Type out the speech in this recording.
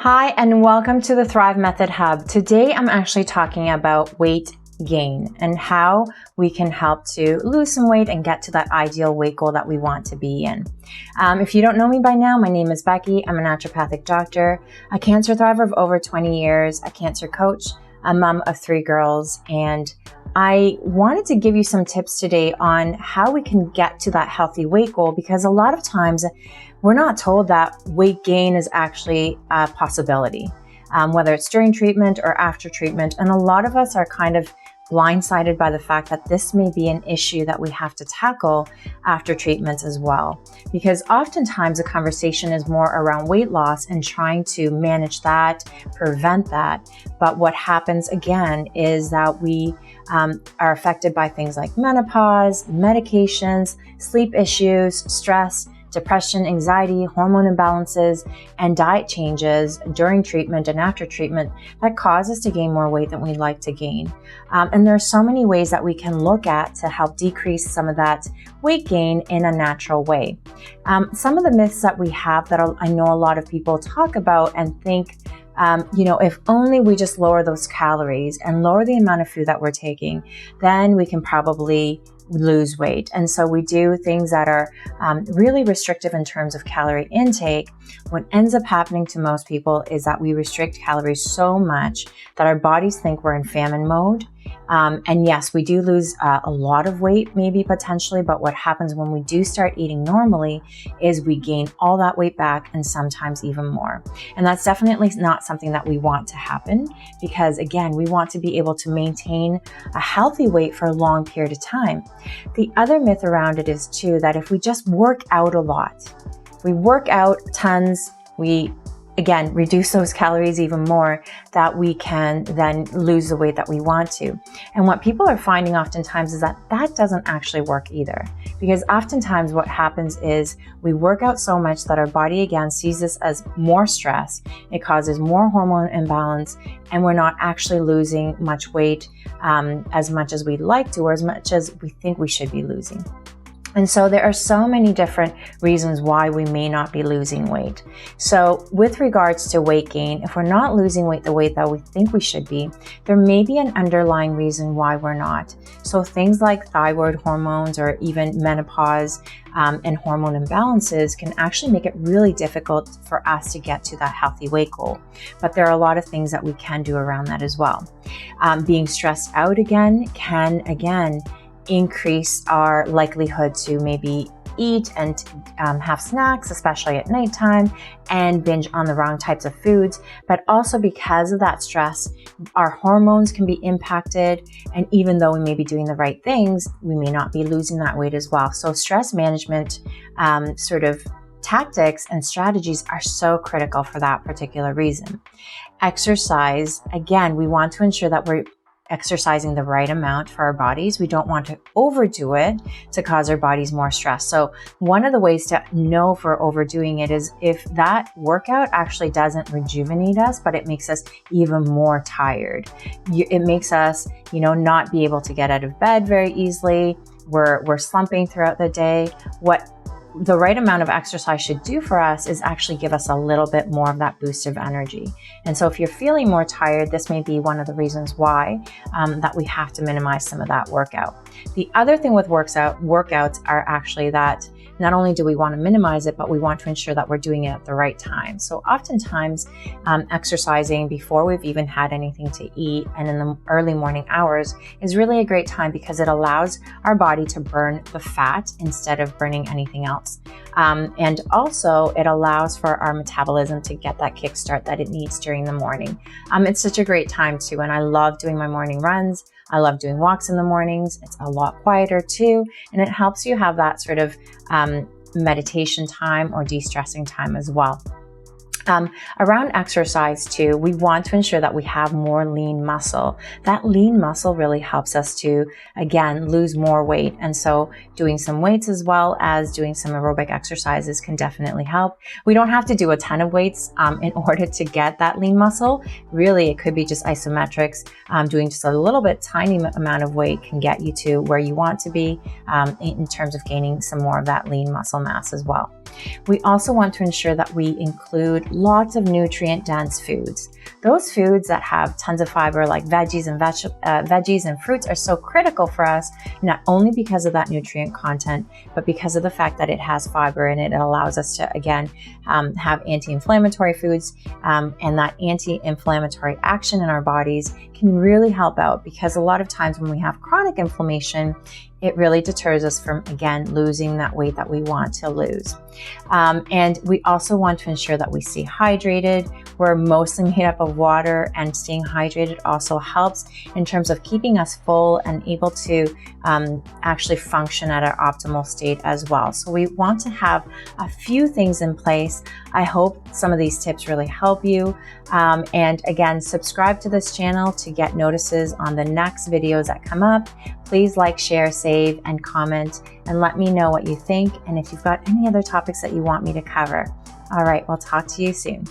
Hi, and welcome to the Thrive Method Hub. Today, I'm actually talking about weight gain and how we can help to lose some weight and get to that ideal weight goal that we want to be in. If you don't know me by now, my name is Becky. I'm a naturopathic doctor, a cancer thriver of over 20 years, a cancer coach, a mom of 3 girls, and I wanted to give you some tips today on how we can get to that healthy weight goal, because a lot of times we're not told that weight gain is actually a possibility, whether it's during treatment or after treatment. And a lot of us are kind of blindsided by the fact that this may be an issue that we have to tackle after treatments as well. Because oftentimes the conversation is more around weight loss and trying to manage that, prevent that. But what happens again is that we are affected by things like menopause, medications, sleep issues, stress, depression, anxiety, hormone imbalances, and diet changes during treatment and after treatment that cause us to gain more weight than we'd like to gain. And there are so many ways that we can look at to help decrease some of that weight gain in a natural way. Some of the myths that we have that I know a lot of people talk about and think, if only we just lower those calories and lower the amount of food that we're taking, then we can probably lose weight. And so we do things that are really restrictive in terms of calorie intake. What ends up happening to most people is that we restrict calories so much that our bodies think we're in famine mode. And yes, we do lose a lot of weight, maybe potentially, but what happens when we do start eating normally is we gain all that weight back and sometimes even more. And that's definitely not something that we want to happen, because again, we want to be able to maintain a healthy weight for a long period of time. The other myth around it is too that if we just work out a lot, we work out tons, we again, reduce those calories even more, that we can then lose the weight that we want to. And what people are finding oftentimes is that that doesn't actually work either. Because oftentimes what happens is we work out so much that our body again sees this as more stress. It causes more hormone imbalance, and we're not actually losing much weight as much as we'd like to, or as much as we think we should be losing. And so there are so many different reasons why we may not be losing weight. So with regards to weight gain, if we're not losing weight the way that we think we should be, there may be an underlying reason why we're not. So things like thyroid hormones or even menopause and hormone imbalances can actually make it really difficult for us to get to that healthy weight goal. But there are a lot of things that we can do around that as well. Being stressed out again can increase our likelihood to maybe eat and have snacks, especially at nighttime, and binge on the wrong types of foods. But also because of that stress, our hormones can be impacted. And even though we may be doing the right things, we may not be losing that weight as well. So stress management tactics and strategies are so critical for that particular reason. Exercise, again, we want to ensure that we're exercising the right amount for our bodies. We don't want to overdo it to cause our bodies more stress. So one of the ways to know if we're overdoing it is if that workout actually doesn't rejuvenate us, but it makes us even more tired. It makes us, not be able to get out of bed very easily. We're slumping throughout the day. What the right amount of exercise should do for us is actually give us a little bit more of that boost of energy. And so if you're feeling more tired, this may be one of the reasons why that we have to minimize some of that workout. The other thing with workouts are actually that not only do we want to minimize it, but we want to ensure that we're doing it at the right time. So oftentimes exercising before we've even had anything to eat and in the early morning hours is really a great time, because it allows our body to burn the fat instead of burning anything else. And also it allows for our metabolism to get that kickstart that it needs during the morning. It's such a great time too. And I love doing my morning runs. I love doing walks in the mornings. It's a lot quieter too. And it helps you have that sort of meditation time or de-stressing time as well. Around exercise too, we want to ensure that we have more lean muscle. That lean muscle really helps us to, again, lose more weight. And so doing some weights as well as doing some aerobic exercises can definitely help. We don't have to do a ton of weights in order to get that lean muscle. Really, it could be just isometrics. Doing just a little bit tiny amount of weight can get you to where you want to be in terms of gaining some more of that lean muscle mass as well. We also want to ensure that we include lots of nutrient dense foods. Those foods that have tons of fiber, like veggies and fruits, are so critical for us, not only because of that nutrient content, but because of the fact that it has fiber in it. It allows us to, again, have anti-inflammatory foods, and that anti-inflammatory action in our bodies can really help out, because a lot of times when we have chronic inflammation, it really deters us from, again, losing that weight that we want to lose. And we also want to ensure that we stay hydrated. We're mostly made up of water, and staying hydrated also helps in terms of keeping us full and able to actually function at our optimal state as well. So we want to have a few things in place. I hope some of these tips really help you. And again, subscribe to this channel to get notices on the next videos that come up. Please like, share, save, and comment, and let me know what you think, and if you've got any other topics that you want me to cover. All right, we'll talk to you soon.